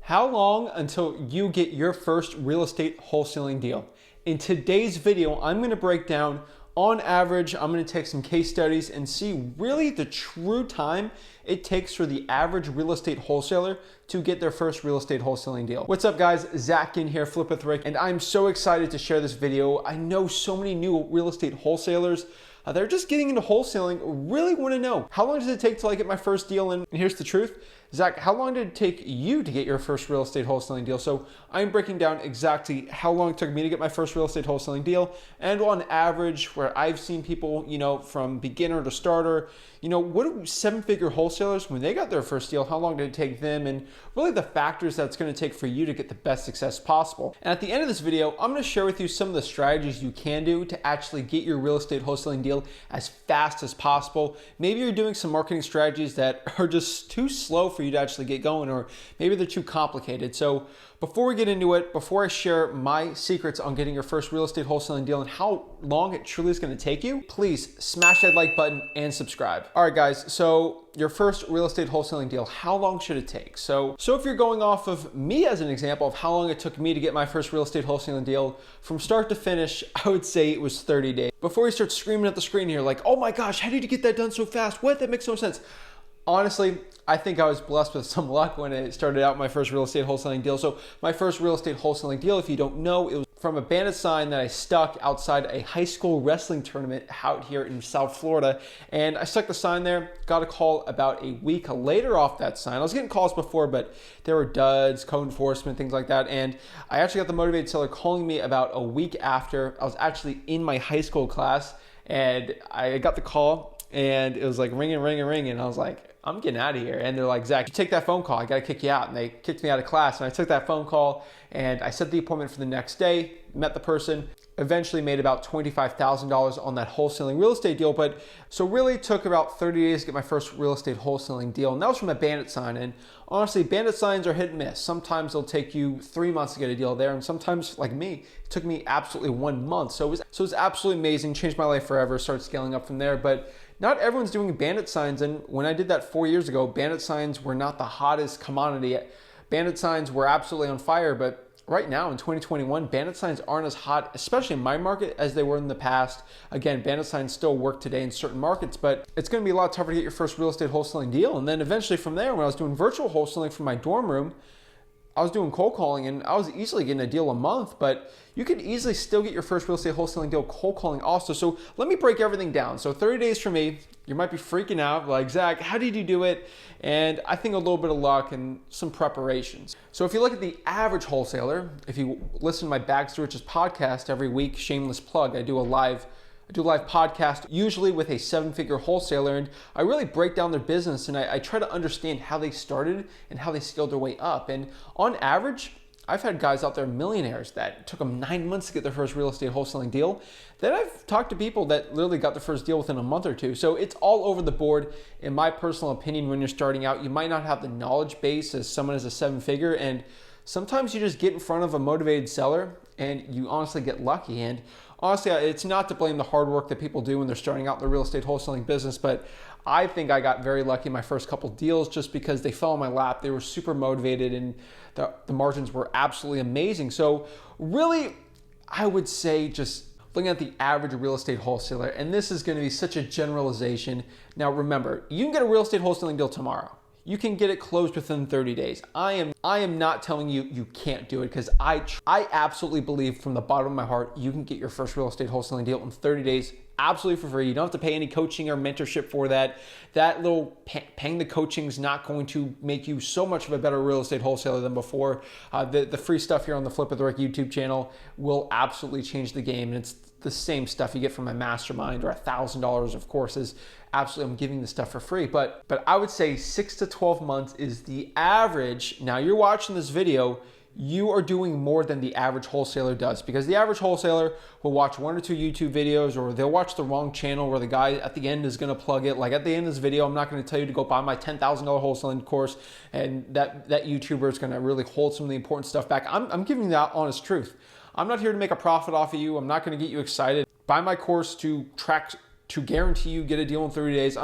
How long until you get your first real estate wholesaling deal? In today's video, I'm going to break down on average, I'm going to take some case studies and see really the true time it takes for the average real estate wholesaler to get their first real estate wholesaling deal. What's up guys, Zach in here, Flip with Rick, and I'm so excited to share this video. I know so many new real estate wholesalers they're just getting into wholesaling, really want to know, how long does it take till I get my first deal? And here's the truth. Zach, how long did it take you to get your first real estate wholesaling deal? So I'm breaking down exactly how long it took me to get my first real estate wholesaling deal. And on average, where I've seen people, from beginner to starter, what do seven-figure wholesalers, when they got their first deal, how long did it take them? And really the factors that's going to take for you to get the best success possible. And at the end of this video, I'm going to share with you some of the strategies you can do to actually get your real estate wholesaling deal as fast as possible. Maybe you're doing some marketing strategies that are just too slow for you to actually get going, or maybe they're too complicated. So before we get into it, before I share my secrets on getting your first real estate wholesaling deal and how long it truly is going to take you, please smash that like button and subscribe. All right, guys, so your first real estate wholesaling deal, how long should it take? So if you're going off of me as an example of how long it took me to get my first real estate wholesaling deal, from start to finish, I would say it was 30 days. Before you start screaming at the screen here, like, oh my gosh, how did you get that done so fast? What? That makes no sense. Honestly, I think I was blessed with some luck when I started out my first real estate wholesaling deal. So my first real estate wholesaling deal, if you don't know, it was from a bandit sign that I stuck outside a high school wrestling tournament out here in South Florida. And I stuck the sign there, got a call about a week later off that sign. I was getting calls before, but there were duds, code enforcement, things like that. And I actually got the motivated seller calling me about a week after. I was actually in my high school class and I got the call and it was like ringing. And I was like, I'm getting out of here. And they're like, Zach, you take that phone call, I gotta kick you out. And they kicked me out of class. And I took that phone call and I set the appointment for the next day, met the person, eventually made about $25,000 on that wholesaling real estate deal. But so really took about 30 days to get my first real estate wholesaling deal. And that was from a bandit sign. And honestly, bandit signs are hit and miss. Sometimes they'll take you 3 months to get a deal there. And sometimes, like me, it took me absolutely 1 month. So it was absolutely amazing, changed my life forever, started scaling up from there. But not everyone's doing bandit signs. And when I did that 4 years ago, bandit signs were not the hottest commodity. Bandit signs were absolutely on fire. But right now in 2021, bandit signs aren't as hot, especially in my market, as they were in the past. Again, bandit signs still work today in certain markets, but it's going to be a lot tougher to get your first real estate wholesaling deal. And then eventually from there, when I was doing virtual wholesaling from my dorm room, I was doing cold calling and I was easily getting a deal a month, but you could easily still get your first real estate wholesaling deal cold calling also. So let me break everything down. So 30 days for me, you might be freaking out like, Zach, how did you do it? And I think a little bit of luck and some preparations. So if you look at the average wholesaler, if you listen to my Bags to Riches podcast every week, shameless plug, I do a live podcast, usually with a seven-figure wholesaler, and I really break down their business and I try to understand how they started and how they scaled their way up. And on average, I've had guys out there, millionaires, that took them 9 months to get their first real estate wholesaling deal. Then I've talked to people that literally got their first deal within a month or two. So it's all over the board. In my personal opinion, when you're starting out, you might not have the knowledge base as someone as a seven-figure, and sometimes you just get in front of a motivated seller and you honestly get lucky. And honestly, it's not to blame the hard work that people do when they're starting out in the real estate wholesaling business, but I think I got very lucky in my first couple deals just because they fell in my lap. They were super motivated and the margins were absolutely amazing. So really, I would say just looking at the average real estate wholesaler, and this is going to be such a generalization. Now remember, you can get a real estate wholesaling deal tomorrow. You can get it closed within 30 days. I am not telling you you can't do it, because I absolutely believe from the bottom of my heart you can get your first real estate wholesaling deal in 30 days absolutely for free. You don't have to pay any coaching or mentorship for that. That little paying the coaching is not going to make you so much of a better real estate wholesaler than before. The free stuff here on the Flip with Rick YouTube channel will absolutely change the game, and it's the same stuff you get from my mastermind or $1,000 of courses. Absolutely, I'm giving this stuff for free, but I would say 6 to 12 months is the average. Now you're watching this video, you are doing more than the average wholesaler does, because the average wholesaler will watch 1 or 2 YouTube videos, or they'll watch the wrong channel where the guy at the end is going to plug it. Like at the end of this video, I'm not going to tell you to go buy my $10,000 wholesaling course and that YouTuber is going to really hold some of the important stuff back. I'm giving you that honest truth. I'm not here to make a profit off of you. I'm not going to get you excited. Buy my course to guarantee you get a deal in 30 days.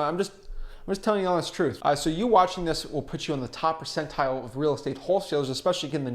I'm just telling you the honest truth. So you watching this will put you on the top percentile of real estate wholesalers, especially getting the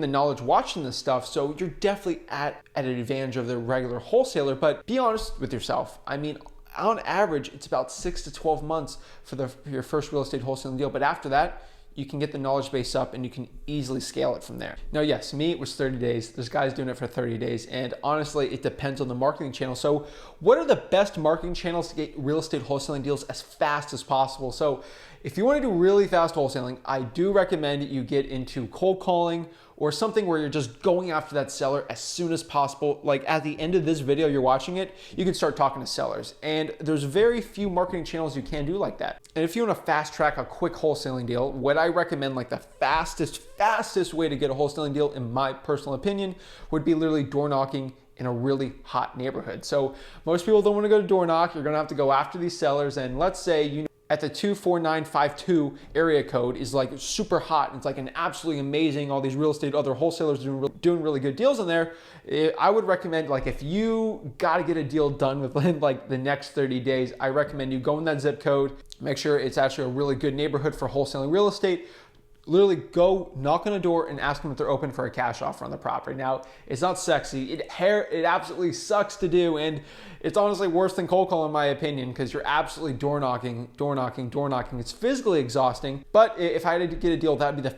knowledge watching this stuff. So you're definitely at an advantage of the regular wholesaler, but be honest with yourself. I mean, on average, it's about 6 to 12 months for your first real estate wholesaling deal. But after that, you can get the knowledge base up and you can easily scale it from there. Now, yes, me, it was 30 days. There's guys doing it for 30 days. And honestly, it depends on the marketing channel. So what are the best marketing channels to get real estate wholesaling deals as fast as possible? So if you want to do really fast wholesaling, I do recommend you get into cold calling or something where you're just going after that seller as soon as possible. Like at the end of this video, you're watching it, you can start talking to sellers. And there's very few marketing channels you can do like that. And if you want to fast track a quick wholesaling deal, what I recommend, like the fastest way to get a wholesaling deal, in my personal opinion, would be literally door knocking in a really hot neighborhood. So most people don't want to go to door knock. You're going to have to go after these sellers. And let's say you at the 24952 area code is like super hot. It's like an absolutely amazing, all these real estate, other wholesalers doing really good deals in there. I would recommend, like, if you got to get a deal done within like the next 30 days, I recommend you go in that zip code, make sure it's actually a really good neighborhood for wholesaling real estate. Literally go knock on a door and ask them if they're open for a cash offer on the property. Now, it's not sexy. It absolutely sucks to do, and it's honestly worse than cold call in my opinion, because you're absolutely door knocking. It's physically exhausting, but if I had to get a deal, that'd be the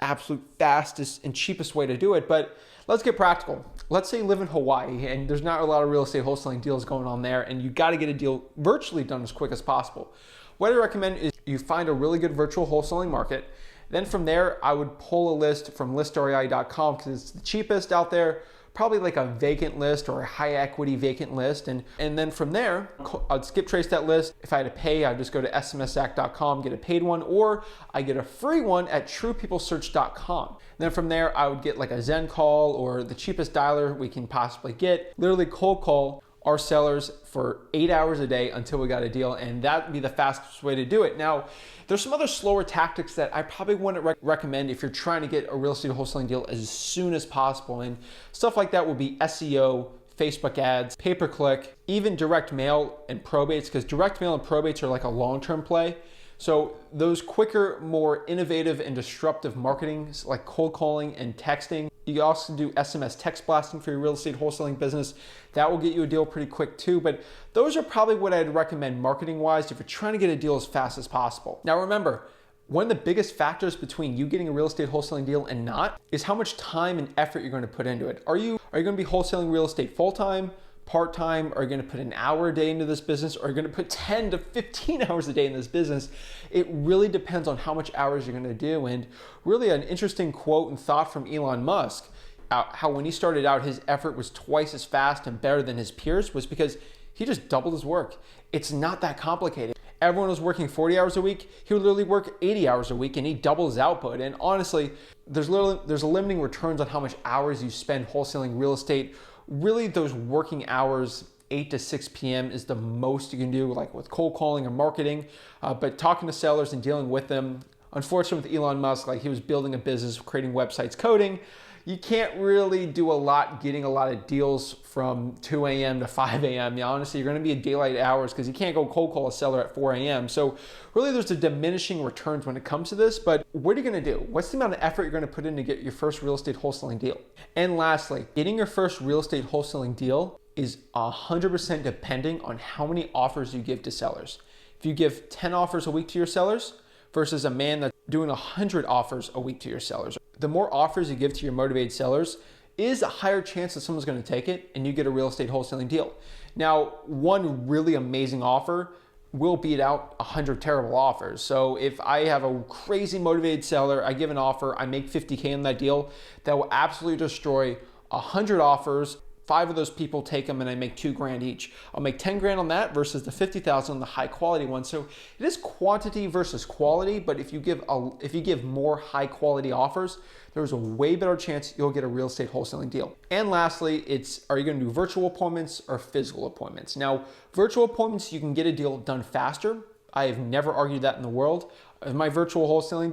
absolute fastest and cheapest way to do it. But let's get practical. Let's say you live in Hawaii and there's not a lot of real estate wholesaling deals going on there, and you got to get a deal virtually done as quick as possible. What I recommend is you find a really good virtual wholesaling market. Then from there, I would pull a list from listrei.com because it's the cheapest out there, probably like a vacant list or a high equity vacant list. And then from there, I'd skip trace that list. If I had to pay, I'd just go to smsac.com, get a paid one, or I get a free one at truepeoplesearch.com. Then from there, I would get like a Zen call or the cheapest dialer we can possibly get, literally cold call our sellers for 8 hours a day until we got a deal, and that'd be the fastest way to do it. Now, there's some other slower tactics that I probably wouldn't recommend if you're trying to get a real estate wholesaling deal as soon as possible, and stuff like that would be SEO, Facebook ads, pay-per-click, even direct mail and probates, because direct mail and probates are like a long-term play. So those quicker, more innovative and disruptive marketing, like cold calling and texting. You can also do SMS text blasting for your real estate wholesaling business. That will get you a deal pretty quick too. But those are probably what I'd recommend marketing wise if you're trying to get a deal as fast as possible. Now remember, one of the biggest factors between you getting a real estate wholesaling deal and not is how much time and effort you're going to put into it. Are you going to be wholesaling real estate full-time, part-time? Are you going to put an hour a day into this business? Or are you going to put 10 to 15 hours a day in this business? It really depends on how much hours you're going to do. And really an interesting quote and thought from Elon Musk, how when he started out, his effort was twice as fast and better than his peers, was because he just doubled his work. It's not that complicated. Everyone was working 40 hours a week. He would literally work 80 hours a week and he doubled his output. And honestly, there's a limiting returns on how much hours you spend wholesaling real estate. Really, those working hours, 8 to 6 p.m. is the most you can do, like with cold calling or marketing. But talking to sellers and dealing with them, unfortunately with Elon Musk, like he was building a business, creating websites, coding. You can't really do a lot getting a lot of deals from 2 a.m. to 5 a.m. Yeah, honestly, you're going to be at daylight hours because you can't go cold call a seller at 4 a.m. So really there's a diminishing returns when it comes to this, but what are you going to do? What's the amount of effort you're going to put in to get your first real estate wholesaling deal? And lastly, getting your first real estate wholesaling deal is 100% depending on how many offers you give to sellers. If you give 10 offers a week to your sellers versus a man that's doing 100 offers a week to your sellers, the more offers you give to your motivated sellers is a higher chance that someone's going to take it and you get a real estate wholesaling deal. Now, one really amazing offer will beat out 100 terrible offers. So if I have a crazy motivated seller, I give an offer, I make 50K on that deal, that will absolutely destroy 100 offers. 5 of those people take them and I make $2,000 each. I'll make 10 grand on that versus the 50,000 on the high quality one. So it is quantity versus quality, but if you give more high quality offers, there's a way better chance you'll get a real estate wholesaling deal. And lastly, are you going to do virtual appointments or physical appointments? Now, virtual appointments, you can get a deal done faster. I have never argued that in the world. My virtual wholesaling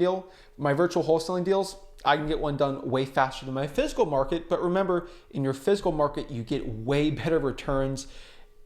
deals, I can get one done way faster than my physical market. But remember, in your physical market, you get way better returns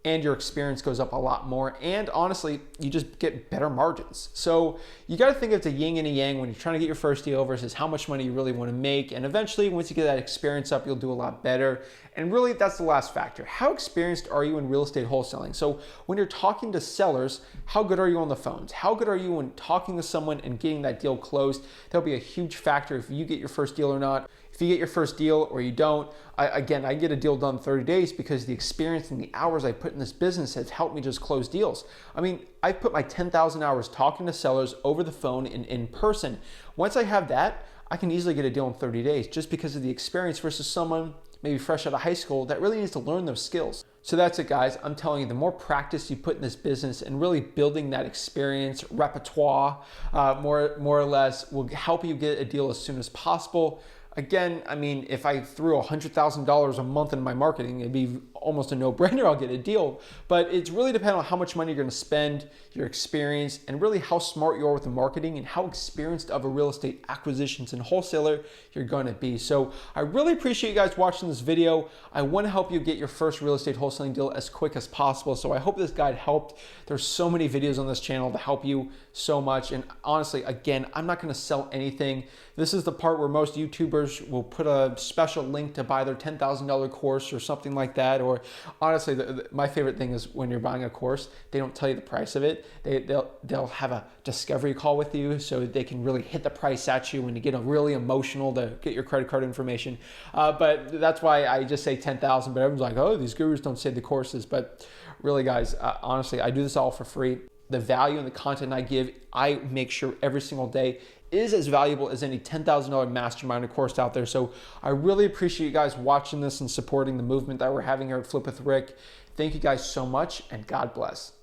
and your experience goes up a lot more. And honestly, you just get better margins. So you got to think it's a yin and a yang when you're trying to get your first deal versus how much money you really want to make. And eventually, once you get that experience up, you'll do a lot better. And really, that's the last factor. How experienced are you in real estate wholesaling? So when you're talking to sellers, how good are you on the phones? How good are you when talking to someone and getting that deal closed? That'll be a huge factor if you get your first deal or not. If you get your first deal or you don't, I get a deal done in 30 days because the experience and the hours I put in this business has helped me just close deals. I mean, I put my 10,000 hours talking to sellers over the phone and in person. Once I have that, I can easily get a deal in 30 days just because of the experience versus someone maybe fresh out of high school that really needs to learn those skills. So that's it, guys. I'm telling you, the more practice you put in this business and really building that experience, repertoire, more or less, will help you get a deal as soon as possible. Again, I mean, if I threw $100,000 a month in my marketing, it'd be almost a no-brainer I'll get a deal. But it's really dependent on how much money you're going to spend, your experience, and really how smart you are with the marketing and how experienced of a real estate acquisitions and wholesaler you're going to be. So I really appreciate you guys watching this video. I want to help you get your first real estate wholesaling deal as quick as possible. So I hope this guide helped. There's so many videos on this channel to help you so much. And honestly, again, I'm not going to sell anything. This is the part where most YouTubers will put a special link to buy their $10,000 course or something like that. Or honestly, my favorite thing is when you're buying a course, they don't tell you the price of it. They'll have a discovery call with you so they can really hit the price at you when you get really emotional to get your credit card information. But that's why I just say 10,000. But everyone's like, oh, these gurus don't say the courses. But really, guys, honestly, I do this all for free. The value and the content I give, I make sure every single day is as valuable as any $10,000 mastermind course out there. So I really appreciate you guys watching this and supporting the movement that we're having here at Flip with Rick. Thank you guys so much, and God bless.